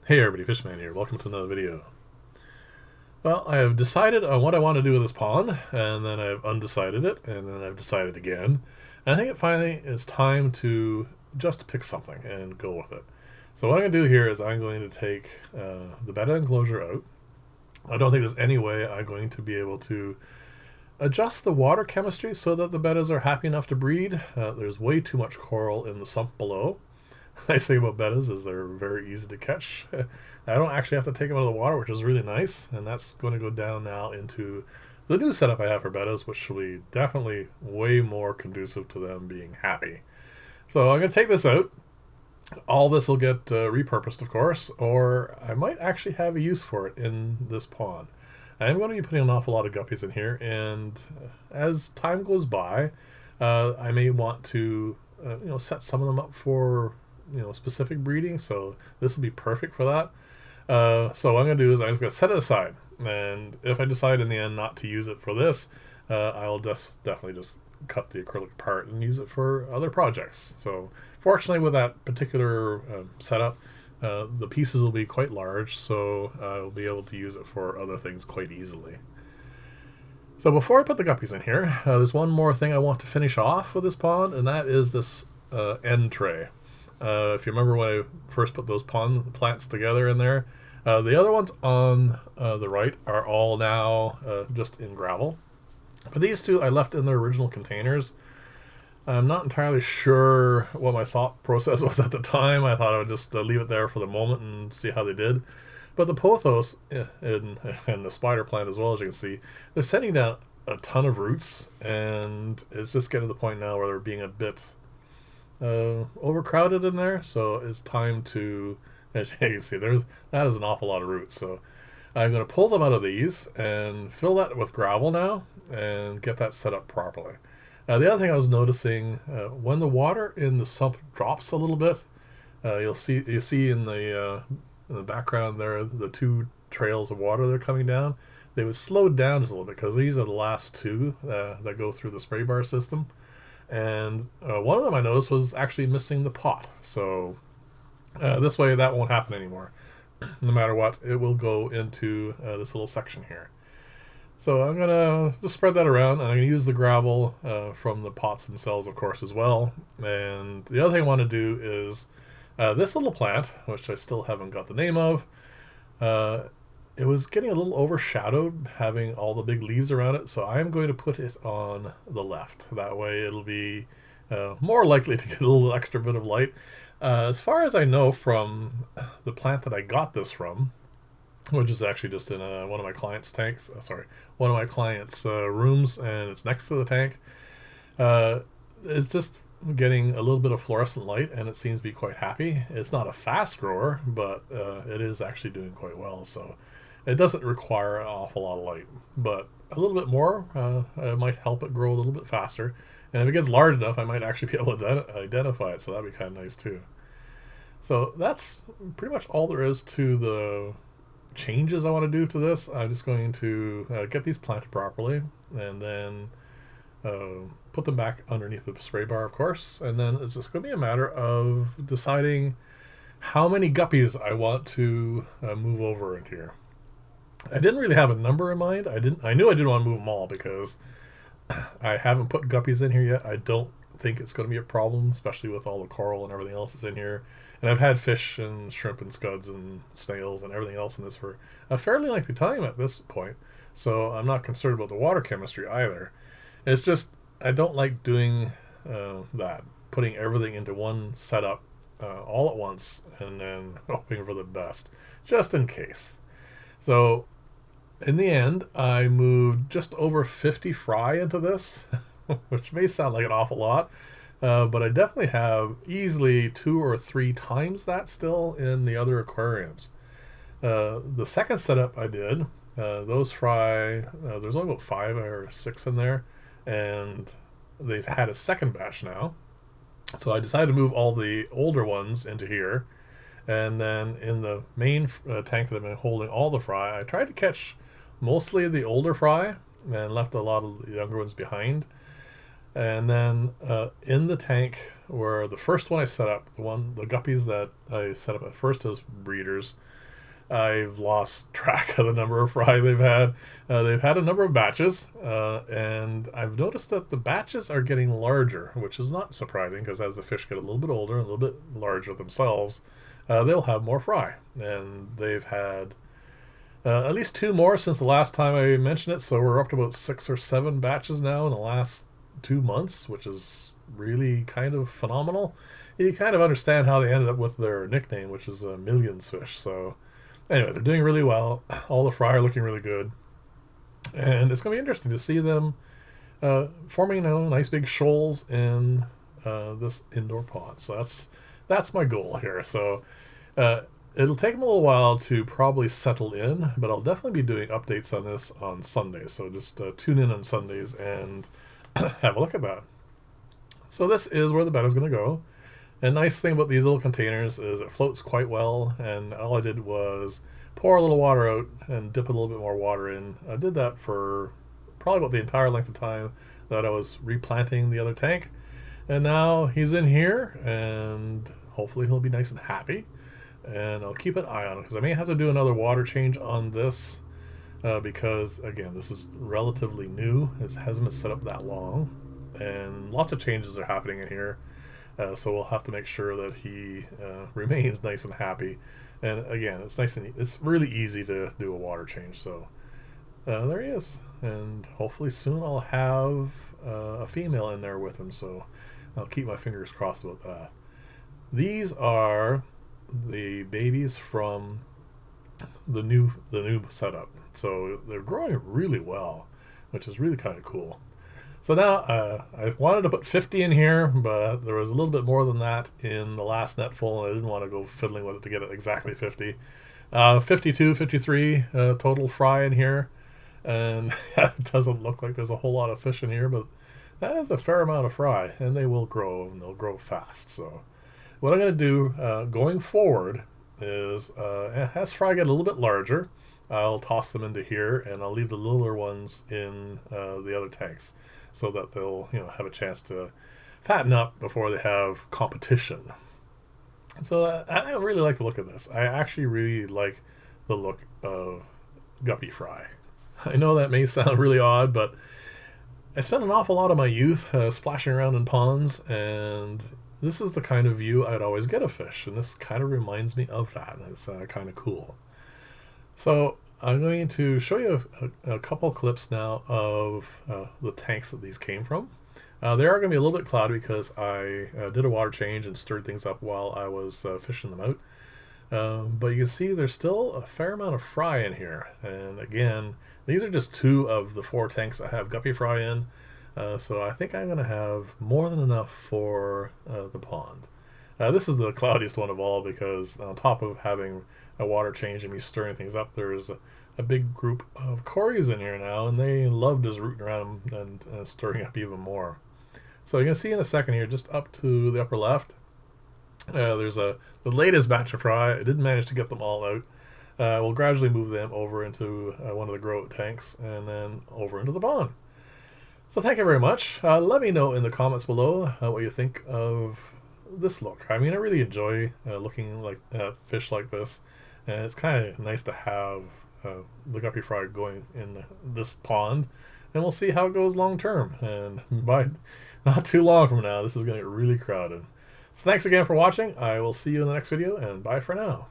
Hey everybody, Fishman here. Welcome to another video. Well, I have decided on what I want to do with this pond, and then I've undecided it, and then I've decided again. And I think it finally is time to just pick something and go with it. So what I'm going to do here is I'm going to take the betta enclosure out. I don't think there's any way I'm going to be able to adjust the water chemistry so that the bettas are happy enough to breed. There's way too much coral in the sump below. Nice thing about bettas is they're very easy to catch. I don't actually have to take them out of the water, which is really nice, and that's going to go down now into the new setup I have for bettas, which will be definitely way more conducive to them being happy. So I'm going to take this out. All this will get repurposed, of course, or I might actually have a use for it in this pond. I am going to be putting an awful lot of guppies in here, and as time goes by, I may want to set some of them up for specific breeding, so this will be perfect for that. So what I'm going to do is I'm just going to set it aside, and if I decide in the end not to use it for this, I'll definitely just cut the acrylic apart and use it for other projects. So fortunately with that particular setup, the pieces will be quite large, so I'll be able to use it for other things quite easily. So before I put the guppies in here, there's one more thing I want to finish off with this pond, and that is this end tray. If you remember when I first put those pond plants together in there, the other ones on the right are all now just in gravel. But these two I left in their original containers. I'm not entirely sure what my thought process was at the time. I thought I would just leave it there for the moment and see how they did. But the pothos and the spider plant as well, as you can see, they're sending down a ton of roots, and it's just getting to the point now where they're being a bit overcrowded in there. So it's time to, as you can see, that is an awful lot of roots. So I'm going to pull them out of these and fill that with gravel now and get that set up properly. The other thing I was noticing, when the water in the sump drops a little bit, you see in the background there the two trails of water that are coming down. They would slow down just a little bit because these are the last two that go through the spray bar system. And one of them I noticed was actually missing the pot. So this way that won't happen anymore. No matter what, it will go into this little section here. So I'm going to just spread that around, and I'm going to use the gravel from the pots themselves, of course, as well. And the other thing I want to do is this little plant, which I still haven't got the name of, it was getting a little overshadowed having all the big leaves around it, so I'm going to put it on the left. That way it'll be more likely to get a little extra bit of light. As far as I know from the plant that I got this from, which is actually just in one of my clients' tanks, one of my clients' rooms, and it's next to the tank, it's just getting a little bit of fluorescent light, and it seems to be quite happy. It's not a fast grower, but it is actually doing quite well, so it doesn't require an awful lot of light, but a little bit more might help it grow a little bit faster. And if it gets large enough, I might actually be able to identify it, so that'd be kind of nice too. So that's pretty much all there is to the changes I want to do to this. I'm just going to get these planted properly, and then put them back underneath the spray bar, of course, and then it's just going to be a matter of deciding how many guppies I want to move over in here. I didn't really have a number in mind. I knew I didn't want to move them all because I haven't put guppies in here yet. I don't think it's going to be a problem, especially with all the coral and everything else that's in here. And I've had fish and shrimp and scuds and snails and everything else in this for a fairly lengthy time at this point, so I'm not concerned about the water chemistry either. It's just I don't like doing that, putting everything into one setup all at once and then hoping for the best, just in case. So in the end, I moved just over 50 fry into this, which may sound like an awful lot, but I definitely have easily 2 or 3 times that still in the other aquariums. The second setup I did, those fry, there's only about 5 or 6 in there, and they've had a second batch now. So I decided to move all the older ones into here, and then in the main tank that I've been holding all the fry, I tried to catch mostly the older fry and left a lot of the younger ones behind. And then in the tank where the first one I set up, the guppies that I set up at first as breeders, I've lost track of the number of fry they've had. They've had a number of batches, and I've noticed that the batches are getting larger, which is not surprising because as the fish get a little bit older and a little bit larger themselves, they'll have more fry. And they've had at least 2 more since the last time I mentioned it, so we're up to about 6 or 7 batches now in the last 2 months, which is really kind of phenomenal. You kind of understand how they ended up with their nickname, which is a millions fish. So anyway, they're doing really well. All the fry are looking really good. And it's going to be interesting to see them forming nice big shoals in this indoor pond. So that's my goal here. So it'll take them a little while to probably settle in, but I'll definitely be doing updates on this on Sundays. So just tune in on Sundays and have a look at that. So this is where the bed is going to go. And nice thing about these little containers is it floats quite well, and all I did was pour a little water out and dip a little bit more water in. I did that for probably about the entire length of time that I was replanting the other tank. And now he's in here, and hopefully he'll be nice and happy. And I'll keep an eye on it because I may have to do another water change on this because, again, this is relatively new. It hasn't been set up that long, and lots of changes are happening in here. So we'll have to make sure that he remains nice and happy. And again, it's really easy to do a water change. So there he is. And hopefully soon I'll have a female in there with him. So I'll keep my fingers crossed about that. These are the babies from the new setup. So they're growing really well, which is really kind of cool. So now I wanted to put 50 in here, but there was a little bit more than that in the last net full, and I didn't want to go fiddling with it to get it exactly 50. 52, 53 total fry in here, and it doesn't look like there's a whole lot of fish in here, but that is a fair amount of fry, and they will grow, and they'll grow fast. So what I'm going to do going forward is as fry get a little bit larger, I'll toss them into here, and I'll leave the littler ones in the other tanks, so that they'll have a chance to fatten up before they have competition. So I really like the look of this. I actually really like the look of guppy fry. I know that may sound really odd, but I spent an awful lot of my youth splashing around in ponds, and this is the kind of view I'd always get of fish, and this kind of reminds me of that, and it's kind of cool. So I'm going to show you a couple clips now of the tanks that these came from. They are going to be a little bit cloudy because I did a water change and stirred things up while I was fishing them out. But you can see there's still a fair amount of fry in here. And again, these are just 2 of the 4 tanks I have guppy fry in. So I think I'm going to have more than enough for the pond. This is the cloudiest one of all because on top of having a water change and me stirring things up, there's a big group of cories in here now, and they love just rooting around and stirring up even more. So you're going to see in a second here, just up to the upper left, there's the latest batch of fry. I didn't manage to get them all out. We'll gradually move them over into one of the grow tanks and then over into the pond. So thank you very much. Let me know in the comments below what you think of this look. I mean, I really enjoy looking at fish like this, and it's kind of nice to have the guppy fry going in this pond, and we'll see how it goes long term. And by not too long from now, this is going to get really crowded. So thanks again for watching. I will see you in the next video, and bye for now.